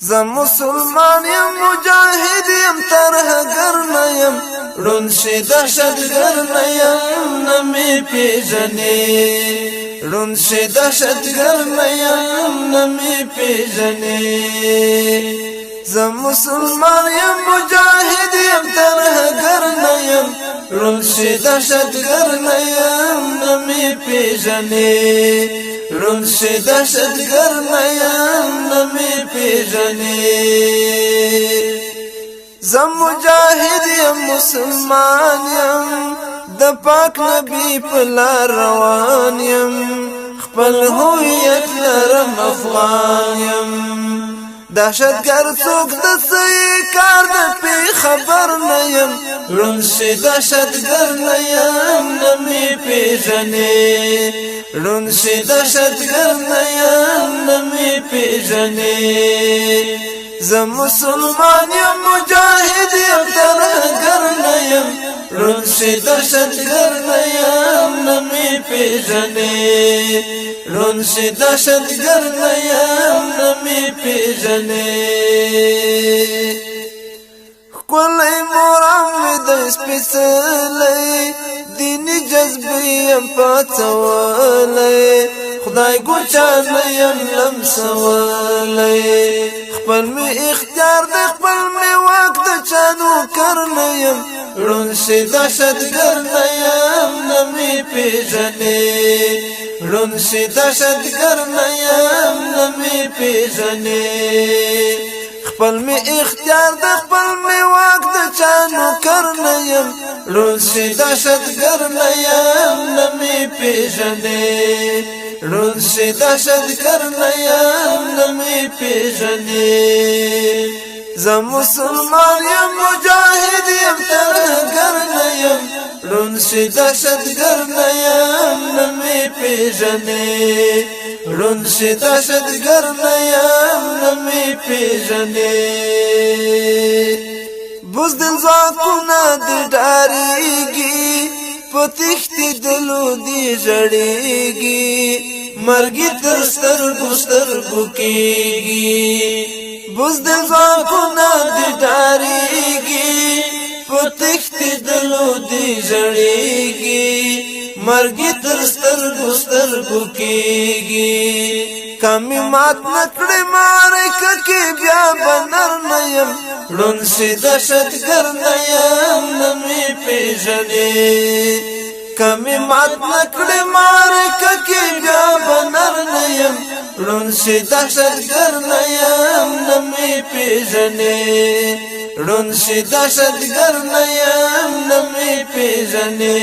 زم مسلمان یم مجاهد یم ترهګر نه یم ړوند شي دهشتګر نه یم نه مې پیژنې ړوند شي دهشتګر نه یم نه مې پیژنې زم مسلمان یم مجاهد یم ترهګر نه یم ړوند شي دهشتګر نه یم نه مې پیژنې ړوند شي دهشتګر نه یم نه مې پیژنې زم مجاهد یم مسلمان یم د پاک نبی په لار روان یم خپل هویت لرم افغان یم دهشتګر څوک د څه کار د پې خبر نه یم ړوند شي دهشتګر نه یم نه مې پیژنې ړوند شي دهشتګر نه یم نه مې پیژنې زه مسلمان یم مجاهد یم ترهګر نه یم ړوند شي دهشتګر نه یم نه مې پیژنې ړوند شي دهشتګر نه یم نه مې پیژنې ښکلی مورم مې د سپېڅلی دیني جذبې یم پاڅولی خدای ګوچا نه یم لمسولی خپل مې اختیار دی خپل مې واک د چا نوکر نه یم ړوند شي دهشتګر نه یم نه مې پیژنې ړوند شي دهشتګر نه یم نه مې پیژنې خپل مې اختیار د خپل مې واک د چا نوکر نه یم ړوند شي دهشتګر نه یم نه مې پیژنې ړوند شي دهشتګر نه یم نه مې پیژنې زه مسلمان یم مجاهد یم ترهګر نه یم ړوند شي دهشتګر نه یم نه مې پیژنې ړوند شي دهشتګر نه یم نه مې پیژنې بزدل ځواکونه دې ډارېږي په تښتېدلو دې ژړېږي مرګي تر سترګو سترګو کېږي بزدل ځواکونه دې ډارېږي په تښتېدلو دې ژړېږي مرګي تر سترګو سترګو کېږي کمې مات نه کړې معرکه کې بیا به نر نه یم ړوند شي دهشتګر نه یم نه مې پیژنې کمې مات نه کړې معرکه کې بیا به نر نه یم ړوند شي دهشتګر نه یم نه مې پیژنې ړوند شي دهشتګر نه یم نه مې پیژنې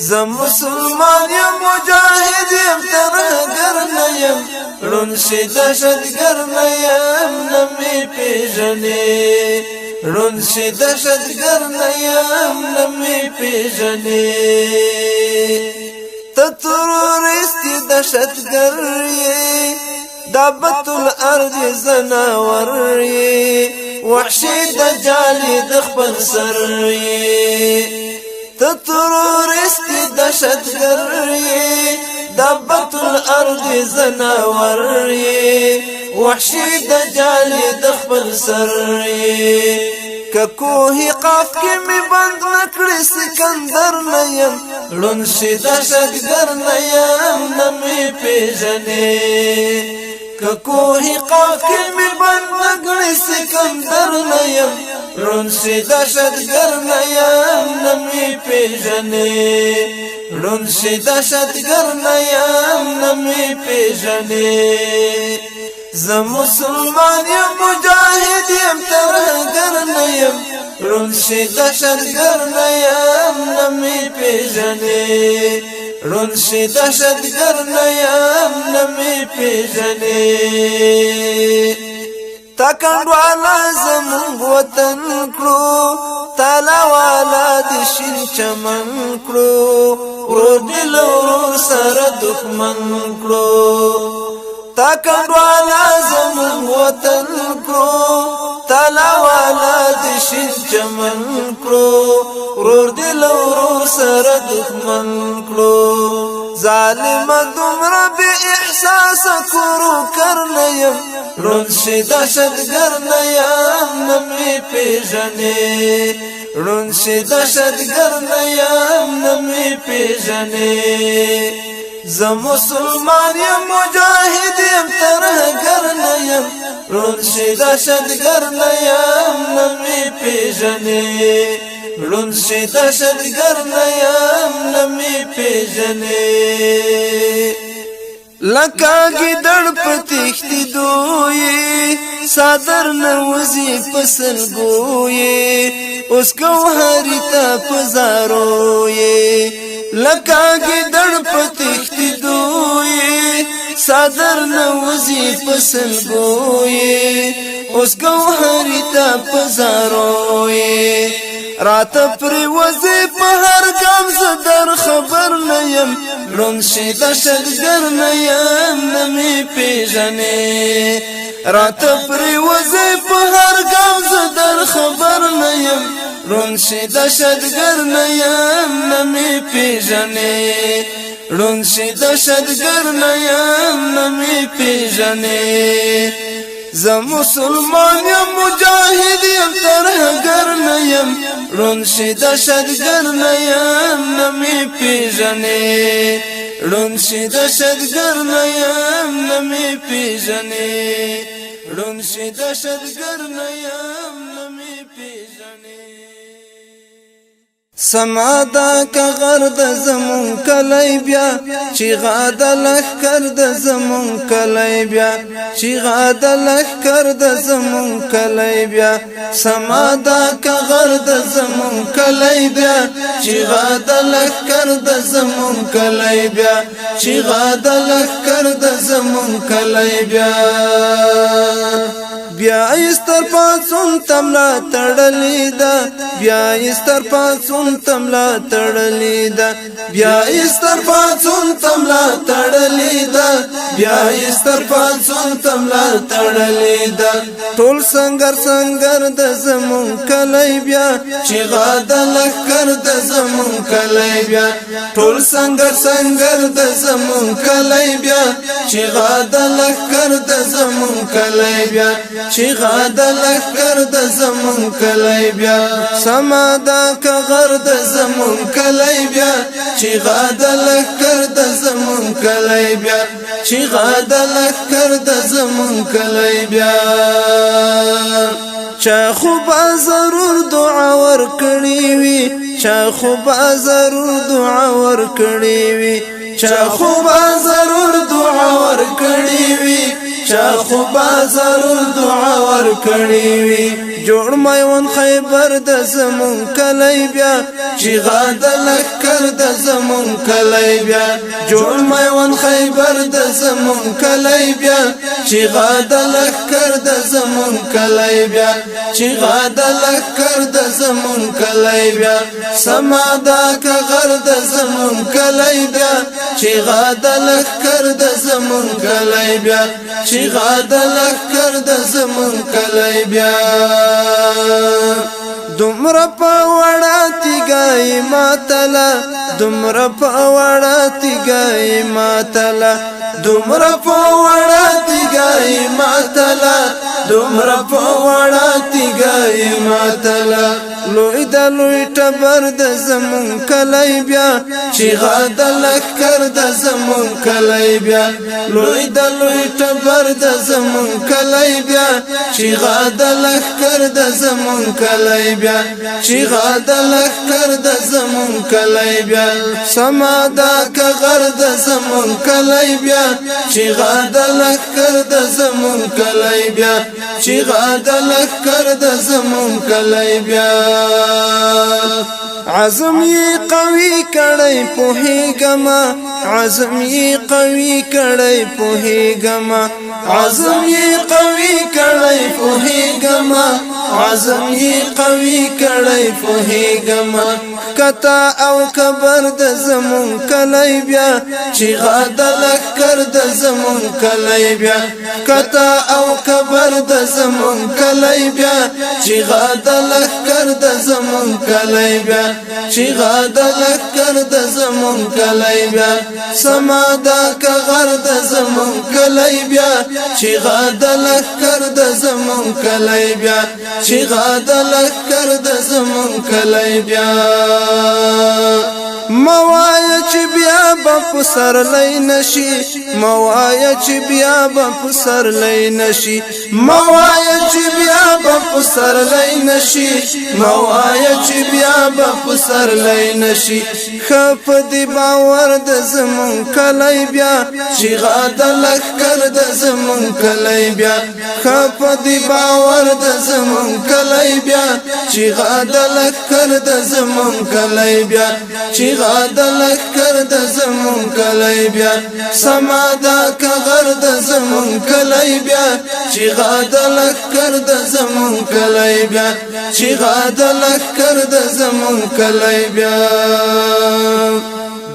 زه مسلمان یم مجاهد یم ترهګر نه یم ړوند شي دهشتګر نه یم نه مې پیژنې ړوند شي دهشتګر نه یم نه مې پیژنې ته تروریست یې دهشتګر یې دا بیت الارض زناور یې وحشي دجال د خپل سر یې ته تروریست یې دهشتګر یې دا بیت الارض زناور یې وحشي دجال د خپل سر یې که کوهي قاف کې مې بند نه کړې سکندر نه یم ړوند شي دهشتګر نه یم نه مې پیژنې که کوهي قاف کې مې بند نه کړې سکندر نه یم ړوند شي دهشتګر نه یم نه مې پیژنې ړوند شي دهشتګر نه یم نه مې پیژنې زه مسلمان یم مجاهد یم ترهګر نه یم ړوند شي دهشتګر نه یم نه مې پیژنې ړوند شي دهشتګر نه یم نه مې پیژنې تا کنډواله زمونږ وطن کړو تاله والا دې شین چمن کړو ورور دې له ورور سره دښمن کړو تا کنډواله زمونږ وطن کړو تاله والا دې شین چمن کړو ورور دې له ورور سره دښمن کړو ظالم دومره بی احساس کورو کرنیم رون شي دهشتګر نه یم نه مې پیژنې رون شي دهشتګر نه یم نه مې پیژنې زه مسلمان یم مجاهد یم ترهګر نه یم رون شي دهشتګر نه یم نه مې پیژنې رون شي دهشتګر نه یم نه مې پیژنې لکه ګیدړ په تښتې دوی صادر نوځي په سلګوي اوس ګوهري ته په زارو یې لکه ګیدړ په تښتې دوی صادر نوځي په سلګوي اوس ګوهري ته په زارو یې راته پرې وځي په هر ګام زه در خبر نه یم ړوند شي دهشتګر نه یم نه مې پیژنې راته پرې وځي په هر ګام زه در خبر نه یم ړوند شي دهشتګر نه یم نه مې پیژنې ړوند شي دهشتګر نه یم نه مې پیژنې زه مسلمان یم مجاهد یم ترهګر نه یم ړوند شي دهشتګر نه یم نه مې پیژنې ړوند شي دهشتګر نه یم نه مې پیژنې ړوند شي دهشتګر نه یم نه مې پیژنې سمادا که غرد زمون کلی بیا چیغا د لښکر د زمون کلی بیا چیغا د لښکر د زمون کلی بیا سمادا که غرد زمون کلی بیا چیغا د لښکر د زمون کلی بیا چیغا د لښکر د زمون کلی بیا بیا استر پاتون تملا تړلې ده بیا استر پاتون تملا تړلې ده بیا استر پاتون تملا تړلې ده بیا استر پاتون تملا تړلې ده ټول سنگر د زمون کلی بیا چیغا د لښکر د زمون کلی بیا ټول سنگر د زمون کلی بیا چیغا د لښکر د زمون کلی بیا چیغا د لښکر د زمون کلی بیا سمادا که غر د زمون کلی بیا چیغا د لښکر د زمون کلی بیا چیغا د لښکر د زمون کلی بیا چا خو با ضرور دعا ورکړې وي چا خو با ضرور دعا ورکړې وي چا خو با ضرور دعا ورکړې وي چا خو با ضرور دعا ورکړې وي جوړ میوند خیبر د زمون کلی بیا چیغا د لښکر د زمون کلی بیا جوړ میوند خیبر د زمون کلی بیا چیغا د لښکر د زمون کلی بیا چیغا د لښکر د زمون کلی بیا سمادا که غر د زمون کلی بیا چیغا د لښکر د زمون کلی بیا چیغا د لښکر د زمون کلی بیا دومره په وړه تیګای ماتله دومره په وړه تیګای ماتله دومره په وړه تیګای ماتله دومره په وړه تیګای ماتله لوی د لوی ټبر د زمون کلی بیا چیغا د لښکر د زمون کلی بیا لوی د لوی ټبر د زمون کلی بیا چیغا د لښکر د زمون کلی بیا چیغا د لښکر د زمون کلی بیا سمادا که غر د زمون کلی بیا چیغا د لښکر د زمون کلی بیا چیغا د لښکر د زمون کلی بیا عزم یې قوي کړی پوهېږمه عزم یې قوي کړی پوهېږمه عزم یې قوي کړی پوهېږمه عزم یې قوي کړی پوهېږمه کتا او کبر د زمون کلی بیا چیغه د لښکر د زمون کلی بیا کتا او کبر د زمون کلی بیا چیغه د لښکر د زمون کلی بیا چیغه د لښکر د زمون کلی بیا سمادا کغر د زمون کلی بیا چیغه د لښکر د زمون کلی بیا چیغه د لښکر د زمون کلی بیا موایا چې بیا به په سر لای نشي موایا چې بیا به په سر لای نشي موایا چې بیا به په سر لای نشي موایا چې بیا به په سر لای نشي خپ دی باور د زمون کلی بیا چیغه د لښکر د زمون کلی بیا خپ دی باور د زمون کلی بیا چیغه د لښکر د زمون کلی بیا چیغه د لښکر د زمون کلی بیا سمادا کغر د زمون کلی بیا چیغه د لښکر د زمون کلی بیا چیغه د لښکر د زمون کلی بیا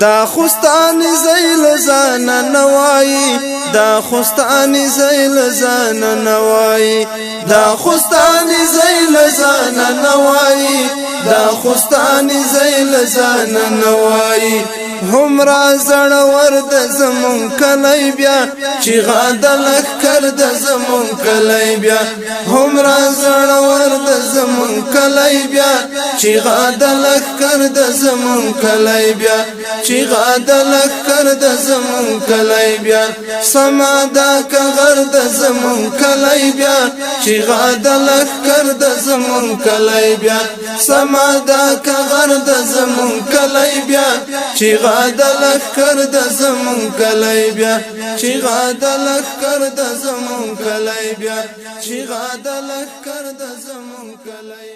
دا خوستان زیل زان نوایی دا خوستان زیل زان نوایی دا خوستان زیل زان نوایی دا خوستان زیل زان نوایی همرا زړور د زمون کلی بیا چیغه د لښکر د زمون کلی بیا همرا زړور د زمون کلی بیا چیغه د لښکر د زمون کلی بیا چیغه د لښکر د زمون کلی بیا سمادا کغر د زمون کلی بیا چیغه د لښکر د زمون کلی بیا سمادا کغر د زمون کلی بیا چیغه د لښکر د زمون کلی بیا چیغه د لښکر د زمون کلی بیا چیغه د لښکر د زمون کلی